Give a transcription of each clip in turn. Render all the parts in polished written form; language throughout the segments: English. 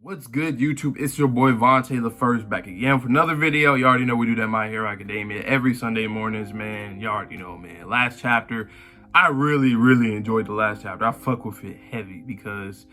What's good, YouTube? It's your boy Vontae the First back again for another video. You already know we do that My Hero Academia every Sunday mornings, man. You already know, man. Last chapter, I really enjoyed the last chapter. I fuck with it heavy because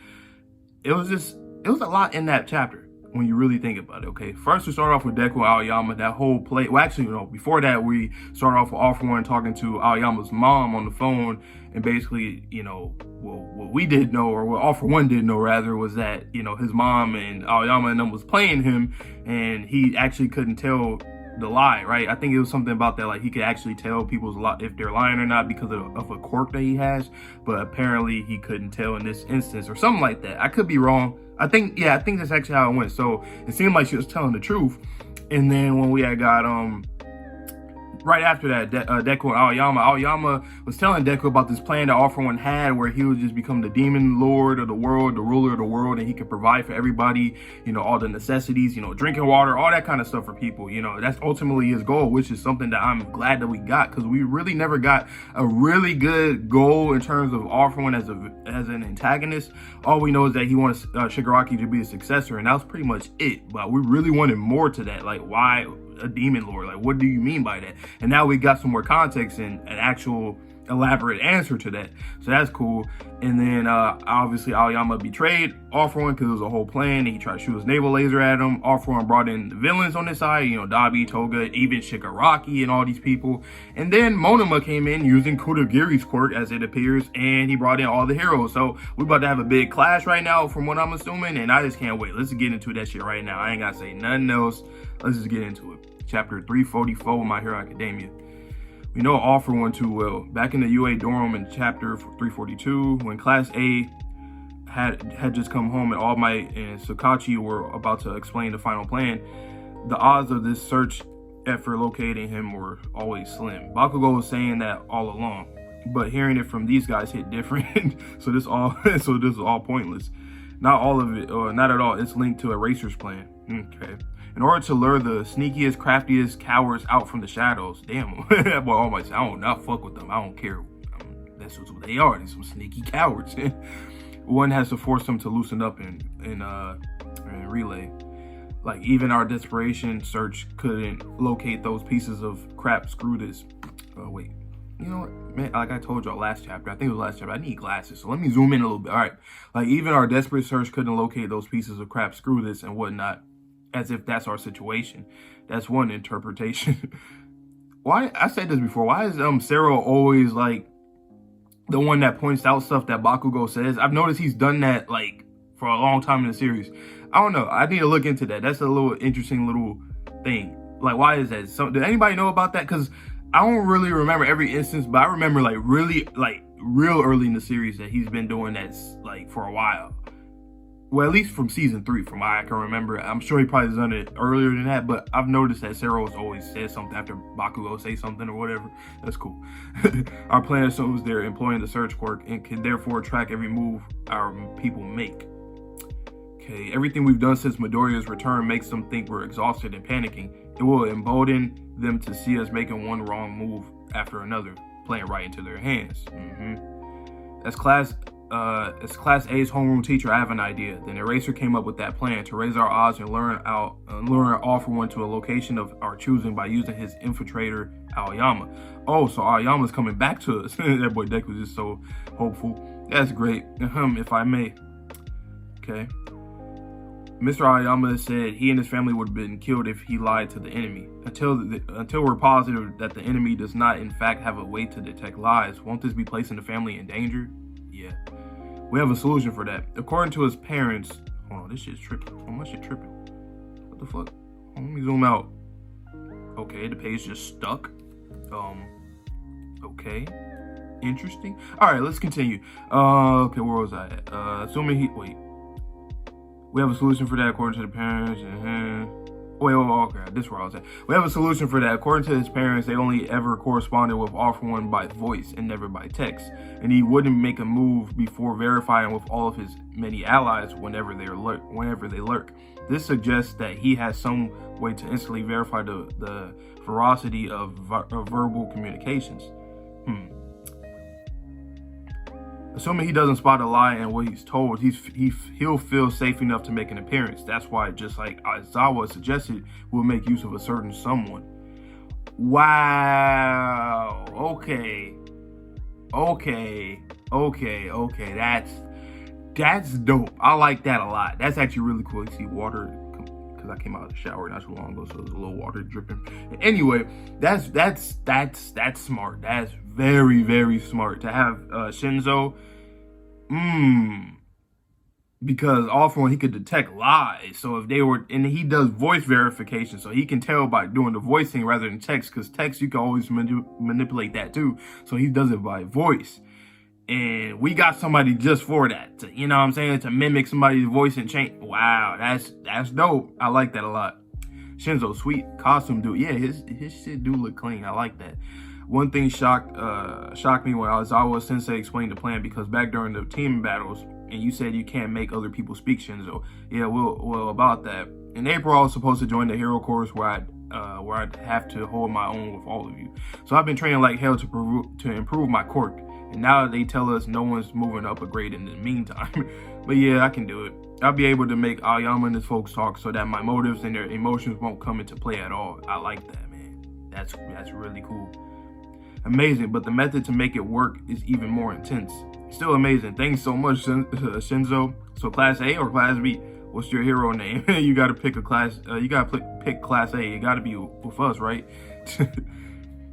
it was a lot in that chapter when you really think about it, okay? First, we start off with Deku Aoyama, that whole play. Well, actually, no, before that, we start off with All For One talking to Aoyama's mom on the phone, and basically, what we did know, or what All For One did know, rather, was that, his mom and Aoyama and them was playing him, and he actually couldn't tell the lie, right? I think it was something about that, like he could actually tell people's if they're lying or not because of a quirk that he has, but apparently he couldn't tell in this instance or something like that. I could be wrong. I think that's actually how it went. So it seemed like she was telling the truth. And then when we had got right after that, Deku and Aoyama was telling Deku about this plan that All For One had, where he would just become the demon lord of the world, the ruler of the world, and he could provide for everybody, all the necessities, drinking water, all that kind of stuff for people. That's ultimately his goal, which is something that I'm glad that we got, because we really never got a really good goal in terms of All For One as an antagonist. All we know is that he wants Shigaraki to be a successor, and that was pretty much it. But we really wanted more to that, like why a demon lord? Like, what do you mean by that? And now we got some more context and an actual elaborate answer to that, so that's cool. And then obviously Aoyama betrayed All For One because it was a whole plan, and he tried to shoot his naval laser at him. All For One brought in the villains on this side, Dabi, Toga, even Shigaraki and all these people. And then Monoma came in using Kodagiri's quirk, as it appears, and he brought in all the heroes. So we're about to have a big clash right now, from what I'm assuming, and I just can't wait. Let's get into that shit right now. I ain't gotta say nothing else. Let's just get into it. Chapter 344 of My Hero Academia. We know All For One too well. Back in the UA dorm in chapter 342, when Class A had just come home and All Might and Sukachi were about to explain the final plan, the odds of this search effort locating him were always slim. Bakugo was saying that all along, but hearing it from these guys hit different. so this is all pointless. Not all of it, or not at all. It's linked to Eraser's plan. Okay. In order to lure the sneakiest, craftiest cowards out from the shadows. Damn, boy, All Might, I don't not fuck with them. I don't care. That's what they are. They're some sneaky cowards. One has to force them to loosen up in relay. Like, even our desperation search couldn't locate those pieces of crap. Screw this. Wait. You know what, man, like I told y'all last chapter, I think it was last chapter, I need glasses, so let me zoom in a little bit. All right, like, even our desperate search couldn't locate those pieces of crap, screw this, and whatnot, as if that's our situation. That's one interpretation. Why, I said this before, why is Sero always, like, the one that points out stuff that Bakugo says? I've noticed he's done that, like, for a long time in the series. I don't know, I need to look into that. That's a little interesting little thing. Like, why is that? So, did anybody know about that? Because I don't really remember every instance, but I remember real early in the series that he's been doing that, like, for a while. Well, at least from season 3, from what I can remember. I'm sure he probably has done it earlier than that, but I've noticed that Sero's always said something after Bakugo say something or whatever. That's cool. Our plan assumes they're employing the search quirk and can therefore track every move our people make. Okay, everything we've done since Midoriya's return makes them think we're exhausted and panicking. It will embolden them to see us making one wrong move after another, playing right into their hands. As Class A's homeroom teacher, I have an idea. Then Eraser came up with that plan to raise our odds and lure All For One to a location of our choosing by using his infiltrator, Aoyama. Oh, so Aoyama's coming back to us. That boy Deku was just so hopeful. That's great. If I may. Okay. Mr. Aoyama said he and his family would have been killed if he lied to the enemy. Until we're positive that the enemy does not, in fact, have a way to detect lies, won't this be placing the family in danger? Yeah. We have a solution for that. According to his parents... Hold on, this shit's tripping. Oh, my shit tripping. What the fuck? Let me zoom out. Okay, the page just stuck. Okay. Interesting. Alright, let's continue. Okay, where was I at? Assuming he... Wait. We have a solution for that according to the parents. Okay, this is where I was at. We have a solution for that. According to his parents, they only ever corresponded with All For One by voice and never by text. And he wouldn't make a move before verifying with all of his many allies whenever they lurk. This suggests that he has some way to instantly verify the veracity of verbal communications. Assuming he doesn't spot a lie in what he's told, he'll feel safe enough to make an appearance. That's why, just like Aizawa suggested, we'll make use of a certain someone. Wow. Okay. That's dope. I like that a lot. That's actually really cool. You see water, because I came out of the shower not too long ago, so there's a little water dripping. Anyway, that's smart. That's very, very smart to have Shinzo. Because often he could detect lies. So if they were, and he does voice verification, so he can tell by doing the voicing rather than text, because text you can always manipulate that too. So he does it by voice. And we got somebody just for that, to, you know what I'm saying, to mimic somebody's voice and change. Wow, that's dope. I like that a lot. Shinzo, sweet costume dude. Yeah, his shit do look clean. I like that. One thing shocked me when Aizawa Sensei explained the plan, because back during the team battles, and you said you can't make other people speak, Shinzo. Yeah, well about that. In April, I was supposed to join the hero course where I'd have to hold my own with all of you. So I've been training like hell to improve my quirk. And now they tell us no one's moving up a grade in the meantime. But yeah, I can do it. I'll be able to make Aoyama and his folks talk so that my motives and their emotions won't come into play at all. I like that, man. That's really cool. Amazing, but the method to make it work is even more intense. Still amazing. Thanks so much, Shinzo. So class A or class B? What's your hero name? You gotta pick a class. You gotta pick class A. It gotta be with us, right?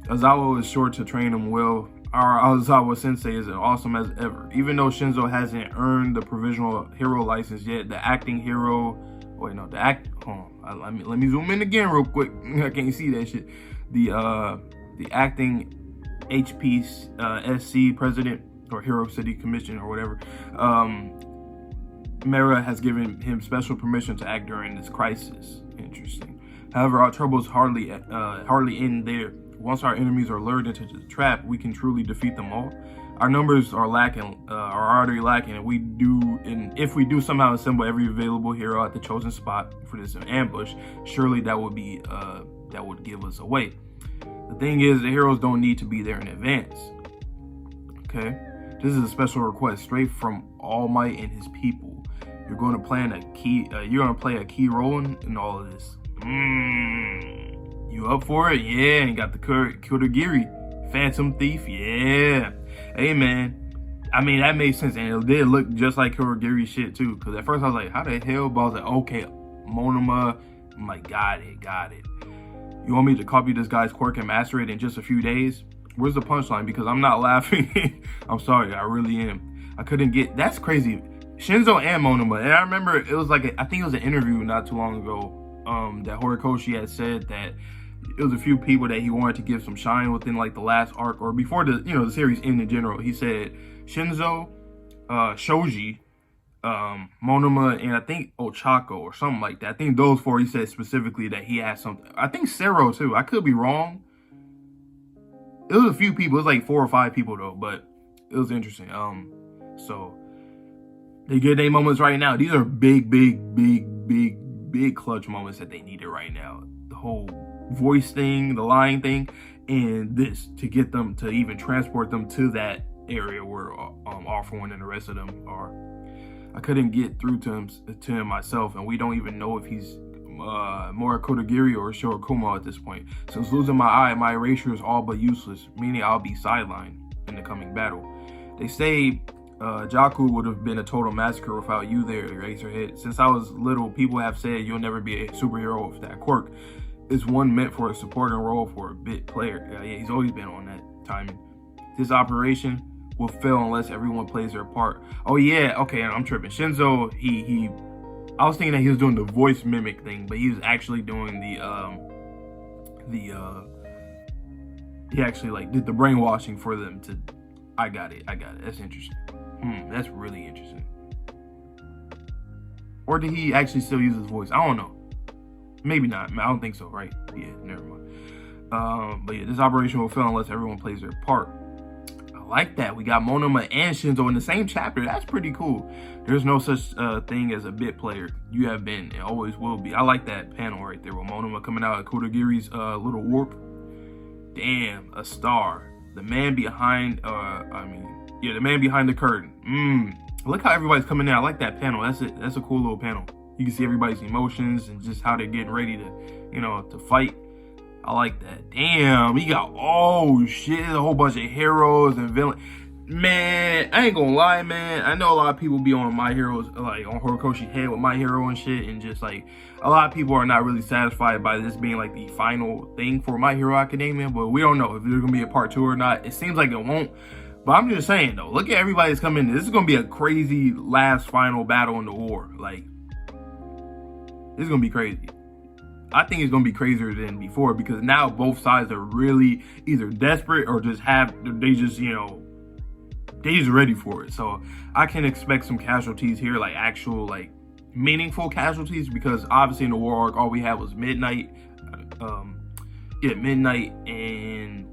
Aizawa is sure to train him well. Our Aizawa Sensei is awesome as ever. Even though Shinzo hasn't earned the provisional hero license yet, the acting hero. Wait, no, hold on. Let me zoom in again real quick. I can't see that shit. The acting HPSC president, or Hero City Commission, or whatever, Mera has given him special permission to act during this crisis. Interesting. However, our troubles hardly end there. Once our enemies are lured into the trap, we can truly defeat them all. Our numbers are already lacking, and if we do somehow assemble every available hero at the chosen spot for this ambush, surely that would give us away. The thing is, the heroes don't need to be there in advance. Okay, this is a special request straight from All Might and his people. You're going to play a key role in all of this. You up for it? Yeah, and you got the Kurogiri, Phantom Thief. Yeah. Hey, man. I mean, that made sense, and it did look just like Kurogiri shit too. Because at first I was like, how the hell? But I was like, okay, Monoma. I'm like, got it. You want me to copy this guy's quirk and master it in just a few days? Where's the punchline? Because I'm not laughing. I'm sorry, I really am. I couldn't get. That's crazy. Shinzo and Monoma. And I remember it was like I think it was an interview not too long ago. That Horikoshi had said that it was a few people that he wanted to give some shine within like the last arc or before the the series ended in general. He said Shinzo, Shoji, Monoma, and I think Ochako or something like that. I think those four he said specifically that he had something. I think Sero too. I could be wrong. It was a few people. It was like 4 or 5 people though, but it was interesting. So they get their moments right now. These are big clutch moments that they needed right now. The whole voice thing, the lying thing, and this to get them to even transport them to that area where All For One and the rest of them are. I couldn't get through to him myself, and we don't even know if he's more Kodagiri or Shirokuma at this point. Since losing my eye, my erasure is all but useless, meaning I'll be sidelined in the coming battle. They say Jaku would have been a total massacre without you there, Eraserhead. Since I was little, people have said you'll never be a superhero with that quirk. It's one meant for a supporting role for a bit player. Yeah, he's always been on that timing. This operation will fail unless everyone plays their part. Oh yeah, okay, I'm tripping. Shinzo, I was thinking that he was doing the voice mimic thing, but he was actually doing he actually like did the brainwashing for them to. I got it. That's interesting. That's really interesting. Or did he actually still use his voice? I don't know. Maybe not. I don't think so, right? Yeah, never mind. But yeah, this operation will fail unless everyone plays their part. I like that. We got Monoma and Shinzo in the same chapter. That's pretty cool. There's no such thing as a bit player. You have been and always will be. I like that panel right there with Monoma coming out of Kodagiri's little warp. Damn, a star. The man behind, Yeah, the man behind the curtain. Look how everybody's coming in. I like that panel. That's it. That's a cool little panel. You can see everybody's emotions and just how they're getting ready to, you know, to fight. I like that. Damn, he got, oh shit, a whole bunch of heroes and villains. Man, I ain't gonna lie, man. I know a lot of people be on My Heroes, like on Horikoshi's head with My Hero and shit, and just like a lot of people are not really satisfied by this being like the final thing for My Hero Academia, but we don't know if there's gonna be a part 2 or not. It seems like it won't, but I'm just saying though, look at everybody that's coming in. This is gonna be a crazy last final battle in the war. Like, this is gonna be crazy. I think it's gonna be crazier than before because now both sides are really either desperate or just they just ready for it. So I can expect some casualties here, like actual like meaningful casualties, because obviously in the war arc all we had was Midnight, Midnight and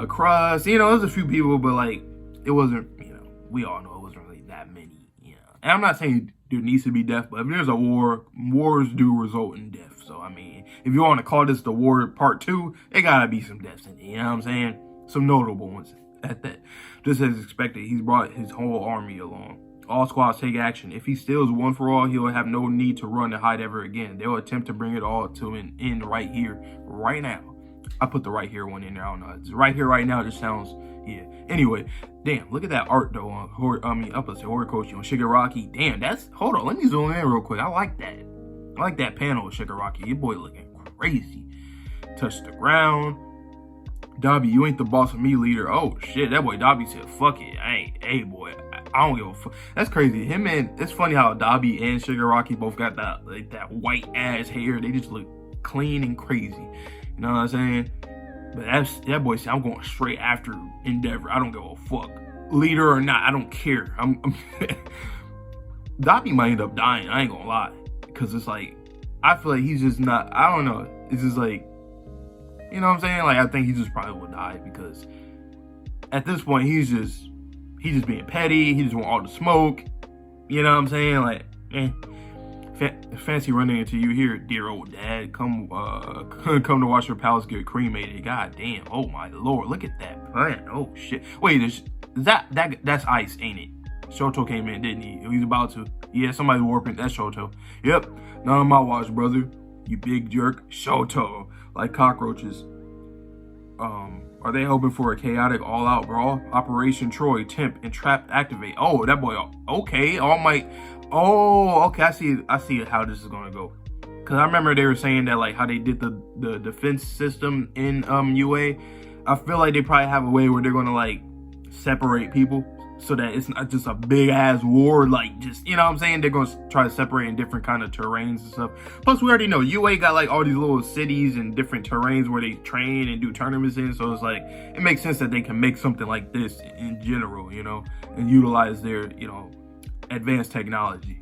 Crust. You know, there's a few people, but like it wasn't, you know, we all know it wasn't really that many, you know. And I'm not saying there needs to be death, but if there's a war, wars do result in death. So I mean, if you want to call this the war part 2, it gotta be some deaths in it, you know what I'm saying? Some notable ones at that. Just as expected, he's brought his whole army along. All squads take action. If he steals one for all, he'll have no need to run and hide ever again. They'll attempt to bring it all to an end right here, right now. I put the right here one in there. I don't know. It's right here, right now. It just sounds, yeah. Anyway, damn, look at that art though. Horikoshi on Shigaraki. Damn, that's, hold on. Let me zoom in real quick. I like that. I like that panel of Shigaraki. Your boy looking crazy. Touch the ground. Dabi, you ain't the boss of me, leader. Oh shit, that boy Dabi said, fuck it. Hey boy, I don't give a fuck. That's crazy. Him and, it's funny how Dabi and Shigaraki both got that, like, that white ass hair. They just look clean and crazy. You know what I'm saying? But that boy said, I'm going straight after Endeavor. I don't give a fuck. Leader or not, I don't care. Dabi might end up dying, I ain't gonna lie. Because it's like, I feel like he's just not, I don't know. It's just like, you know what I'm saying? Like, I think he just probably will die because at this point, he's just being petty. He just want all the smoke. You know what I'm saying? Like, fancy running into you here, dear old dad. Come to watch your palace get cremated. God damn. Oh my lord. Look at that plant. Oh shit. Wait, that's ice, ain't it? Shoto came in, didn't he? He's about to. Yeah, somebody's warping. That's Shoto. Yep. None of my watch, brother. You big jerk. Shoto. Like cockroaches. Are they hoping for a chaotic all-out brawl? Operation Troy, Temp, and Trap activate. Oh, that boy. Okay, All Might. Oh, okay. I see how this is gonna go. Cause I remember they were saying that like how they did the defense system in UA. I feel like they probably have a way where they're gonna like separate people so that it's not just a big ass war, like just, you know what I'm saying? They're gonna try to separate in different kind of terrains and stuff. Plus we already know UA got like all these little cities and different terrains where they train and do tournaments in, so it's like it makes sense that they can make something like this in general, you know, and utilize their, you know, advanced technology.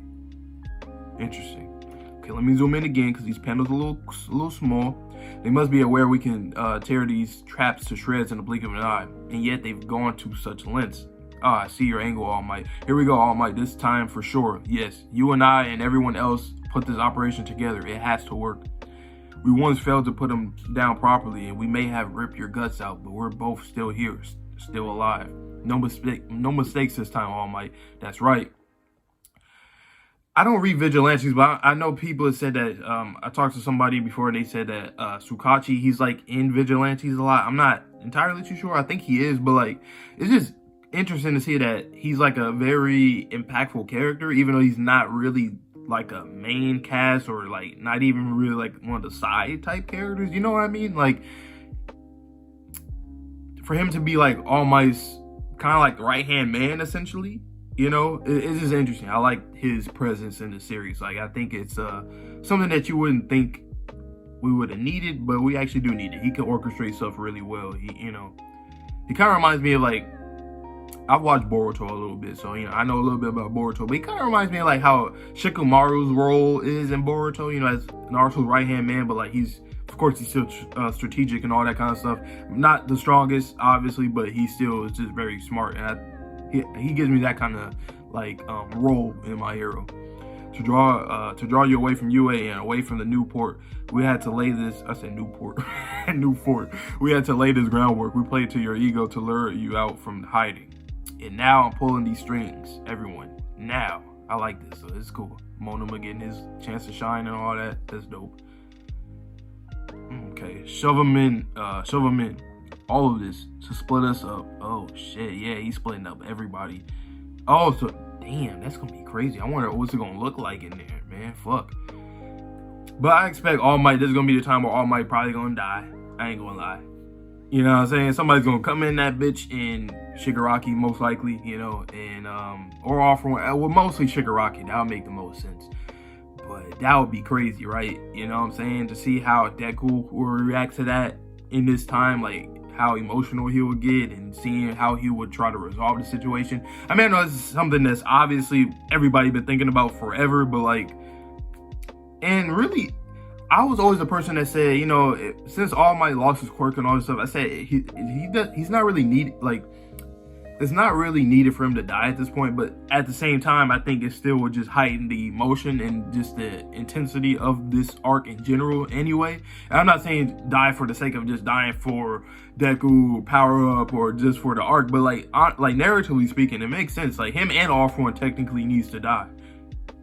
Interesting. Okay, let me zoom in again because these panels are a little small. They must be aware we can tear these traps to shreds in the blink of an eye, and yet they've gone to such lengths. Ah, I see your angle, All Might. Here we go, All Might. This time for sure. Yes, you and I and everyone else put this operation together. It has to work. We once failed to put them down properly, and we may have ripped your guts out, but we're both still here, still alive. No mistakes this time, All Might. That's right. I don't read Vigilantes, but I know people have said that, I talked to somebody before and they said that Tsukachi, he's like in Vigilantes a lot. I'm not entirely too sure. I think he is, but like, it's just interesting to see that he's like a very impactful character, even though he's not really like a main cast or like not even really like one of the side type characters. You know what I mean? Like, for him to be like All Might's kind of like right-hand man, essentially. You know, it's just interesting. I like his presence in the series. Like, I think it's something that you wouldn't think we would have needed, but we actually do need it. He can orchestrate stuff really well. He kind of reminds me of like, I've watched Boruto a little bit, so, you know, I know a little bit about Boruto, but he kind of reminds me of like how Shikamaru's role is in Boruto, you know, as Naruto's right-hand man, but like of course, he's still strategic and all that kind of stuff. Not the strongest, obviously, but he still is just very smart, and he gives me that kind of like role in My Hero. To draw you away from UA and away from the Newport, we had to lay this. I said Newport, Newport. We had to lay this groundwork. We played to your ego to lure you out from hiding. And now I'm pulling these strings, everyone. Now, I like this, so it's cool. Monoma getting his chance to shine and all that. That's dope. Okay, shove him in. All of this to split us up. Oh shit, yeah, he's splitting up everybody. Oh, so damn, that's gonna be crazy. I wonder what's it gonna look like in there, man. Fuck. But I expect All Might. This is gonna be the time where All Might probably gonna die. I ain't gonna lie. You know what I'm saying? Somebody's gonna come in that bitch, and Shigaraki most likely, you know, and or all for one. Well, mostly Shigaraki. That would make the most sense. But that would be crazy, right? You know what I'm saying? To see how Deku will react to that in this time, like how emotional he would get, and seeing how he would try to resolve the situation. I mean, I know this is something that's obviously everybody been thinking about forever, but like, and really, I was always the person that said, you know, since All Might lost his quirk and all this stuff, I said he's not really needed. Like, it's not really needed for him to die at this point. But at the same time, I think it still would just heighten the emotion and just the intensity of this arc in general. Anyway, and I'm not saying die for the sake of just dying for Deku power up or just for the arc, but like narratively speaking, it makes sense. Like, him and All For One technically needs to die.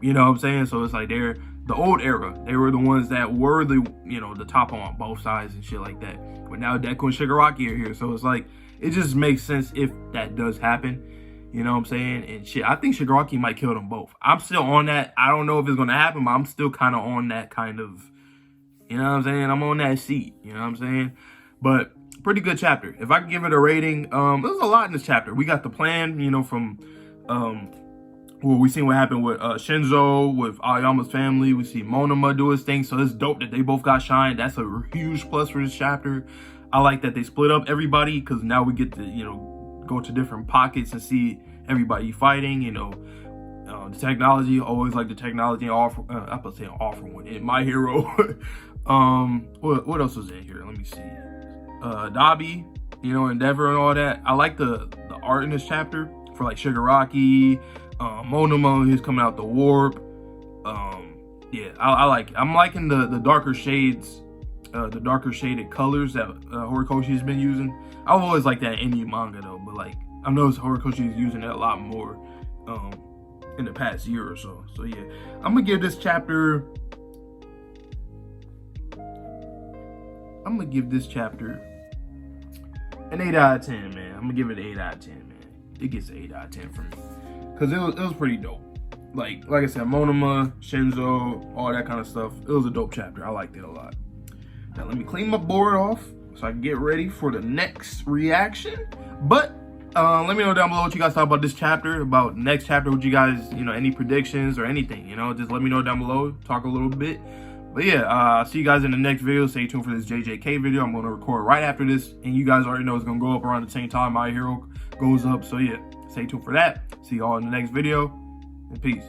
You know what I'm saying? So it's like they're the old era. They were the ones that were the, you know, the top on both sides and shit like that. But now Deku and Shigaraki are here. So it's like, it just makes sense if that does happen. You know what I'm saying? And shit, I think Shigaraki might kill them both. I'm still on that. I don't know if it's going to happen, but I'm still kind of on that kind of, you know what I'm saying? I'm on that seat. You know what I'm saying? But pretty good chapter. If I could give it a rating, there's a lot in this chapter. We got the plan, you know, from, well, we seen what happened with Shinzo, with Aoyama's family. We see Monoma do his thing. So it's dope that they both got shine. That's a huge plus for this chapter. I like that they split up everybody, because now we get to, you know, go to different pockets and see everybody fighting. You know, the technology, always like the technology. I'm about to say All For One in My Hero. What else was in here? Let me see. Dabi, you know, Endeavor and all that. I like the art in this chapter for like Shigaraki, Monoma, who's coming out the warp. Yeah, I like it. I'm liking the darker shades. The darker shaded colors that Horikoshi's been using. I've always liked that in any manga though, but like, I noticed Horikoshi is using it a lot more in the past year or so. So yeah, I'm gonna give this chapter an 8 out of 10, man. I'm gonna give it an 8 out of 10, man. It gets an 8 out of 10 for me, because it was pretty dope. Like I said, Monoma, Shinzo, all that kind of stuff. It was a dope chapter. I liked it a lot. Now let me clean my board off so I can get ready for the next reaction. But let me know down below what you guys thought about this chapter, about next chapter. Would you guys, you know, any predictions or anything, you know, just let me know down below. Talk a little bit. But yeah, see you guys in the next video. Stay tuned for this JJK video. I'm going to record right after this, and you guys already know it's going to go up around the same time My Hero goes up. So yeah, stay tuned for that. See y'all in the next video, and peace.